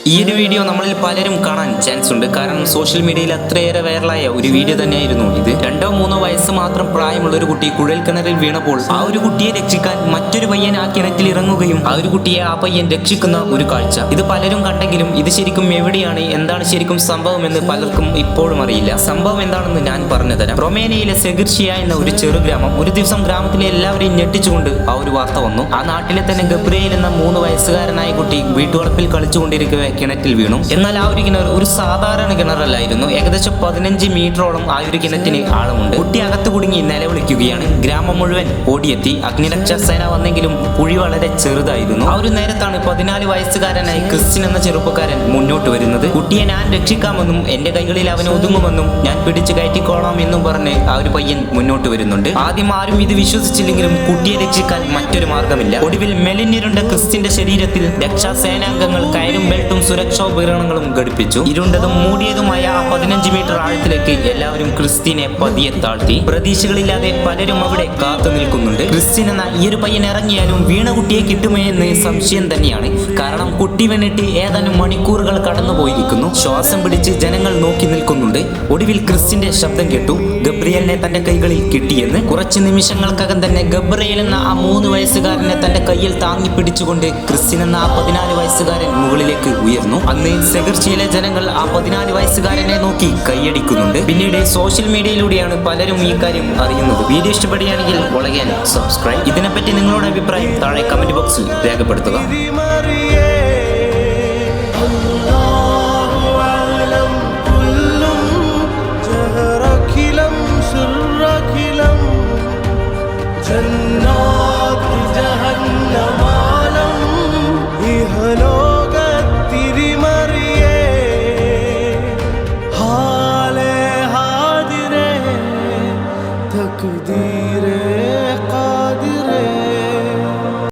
ഈ ഒരു വീഡിയോ നമ്മളിൽ പലരും കാണാൻ ചാൻസ് ഉണ്ട്. കാരണം സോഷ്യൽ മീഡിയയിൽ അത്രയേറെ വൈറലായ ഒരു വീഡിയോ തന്നെയായിരുന്നു ഇത്. 2-3 വയസ്സ് മാത്രം പ്രായമുള്ള ഒരു കുട്ടി കുഴൽക്കിണറിൽ വീണപ്പോൾ ആ ഒരു കുട്ടിയെ രക്ഷിക്കാൻ മറ്റൊരു പയ്യൻ ആ കിണറ്റിൽ ഇറങ്ങുകയും ആ ഒരു കുട്ടിയെ ആ പയ്യൻ രക്ഷിക്കുന്ന ഒരു കാഴ്ച. ഇത് പലരും കണ്ടെങ്കിലും ഇത് ശരിക്കും എവിടെയാണ്, എന്താണ് ശരിക്കും സംഭവം എന്ന് പലർക്കും ഇപ്പോഴും അറിയില്ല. സംഭവം എന്താണെന്ന് ഞാൻ പറഞ്ഞുതരാം. റൊമേനിയയിലെ സെഗിർഷിയ എന്ന ഒരു ചെറുഗ്രാമം. ഒരു ദിവസം ഗ്രാമത്തിലെ എല്ലാവരെയും ഞെട്ടിച്ചുകൊണ്ട് ആ ഒരു വാർത്ത വന്നു. ആ നാട്ടിലെ തന്നെ ഗബ്രിയേൽ എന്ന 3 വയസ്സുകാരനായ കുട്ടി വീട്ടുവളപ്പിൽ കളിച്ചുകൊണ്ടിരിക്കവേ കിണറ്റിൽ വീണു. എന്നാൽ ആ ഒരു കിണർ ഒരു സാധാരണ കിണറല്ലായിരുന്നു. ഏകദേശം 15 മീറ്ററോളം ആ ഒരു കിണറ്റിന് ആഴമുണ്ട്. കുട്ടി അകത്ത് കുടുങ്ങി നിലവിളിക്കുകയാണ്. ഗ്രാമം മുഴുവൻ ഓടിയെത്തി. അഗ്നിരക്ഷാ സേന വന്നെങ്കിലും കുഴി വളരെ ചെറുതായിരുന്നു. ആ ഒരു നേരത്താണ് 14 വയസ്സുകാരനായ ക്രിസ്ത്യൻ എന്ന ചെറുപ്പക്കാരൻ മുന്നോട്ട് വരുന്നത്. കുട്ടിയെ ഞാൻ രക്ഷിക്കാമെന്നും എന്റെ കൈകളിൽ അവൻ ഒതുങ്ങുമെന്നും ഞാൻ പിടിച്ചു കയറ്റിക്കോളാം എന്നും പറഞ്ഞ് ആ ഒരു പയ്യൻ മുന്നോട്ട് വരുന്നുണ്ട്. ആദ്യം ആരും ഇത് വിശ്വസിച്ചില്ലെങ്കിലും കുട്ടിയെ രക്ഷിക്കാൻ മറ്റൊരു മാർഗമില്ല. ഒടുവിൽ മെലിഞ്ഞിരുണ്ട ക്രിസ്ത്യന്റെ ശരീരത്തിൽ രക്ഷാസേനാംഗങ്ങൾ കയറും ബെൽറ്റും സുരക്ഷാ ഉപകരണങ്ങളും ഘടിപ്പിച്ചു. ഇരുണ്ടതും മൂടിയതുമായ ആ 15 മീറ്റർ ആഴത്തിലേക്ക് എല്ലാവരും ക്രിസ്ത്യനെ പതിയെ താഴ്ത്തി. പ്രതീക്ഷകളില്ലാതെ പലരും അവിടെ കാത്തു നിൽക്കുന്നുണ്ട്. ക്രിസ്ത്യൻ എന്ന ഈ ഒരു പയ്യൻ ഇറങ്ങിയാലും വീണ കുട്ടിയെ കിട്ടുമോ എന്ന് സംശയം തന്നെയാണ്. കാരണം കുട്ടി വീണിട്ട് ഏതാനും മണിക്കൂറുകൾ കടന്നുപോയിരിക്കുന്നു. ശ്വാസം പിടിച്ച് ജനങ്ങൾ നോക്കി നിൽക്കുന്നുണ്ട്. ഒടുവിൽ ക്രിസ്ത്യന്റെ ശബ്ദം കേട്ടു, ഗബ്രിയേലിനെ തന്റെ കൈകളിൽ കിട്ടിയെന്ന്. കുറച്ച് നിമിഷങ്ങൾക്കകം തന്നെ ഗബ്രിയേൽ എന്ന ആ 3 വയസ്സുകാരനെ തന്റെ കയ്യിൽ താങ്ങി പിടിച്ചുകൊണ്ട് ക്രിസ്ത്യൻ എന്ന ആ 14 വയസ്സുകാരൻ മുകളിലേക്ക് ഉയർന്നു. അന്ന് സെഗിർഷിയയിലെ ജനങ്ങൾ ആ 14 വയസ്സുകാരനെ നോക്കി കൈയടിക്കുന്നുണ്ട്. പിന്നീട് സോഷ്യൽ മീഡിയയിലൂടെയാണ് പലരും ഈ കാര്യം അറിയുന്നത്. വീഡിയോ ഇഷ്ടപ്പെടുകയാണെങ്കിൽ വളരെ സബ്സ്ക്രൈബ്. ഇതിനെപ്പറ്റി നിങ്ങളുടെ അഭിപ്രായം താഴെ കമന്റ് ബോക്സിൽ രേഖപ്പെടുത്തുക. तकदीर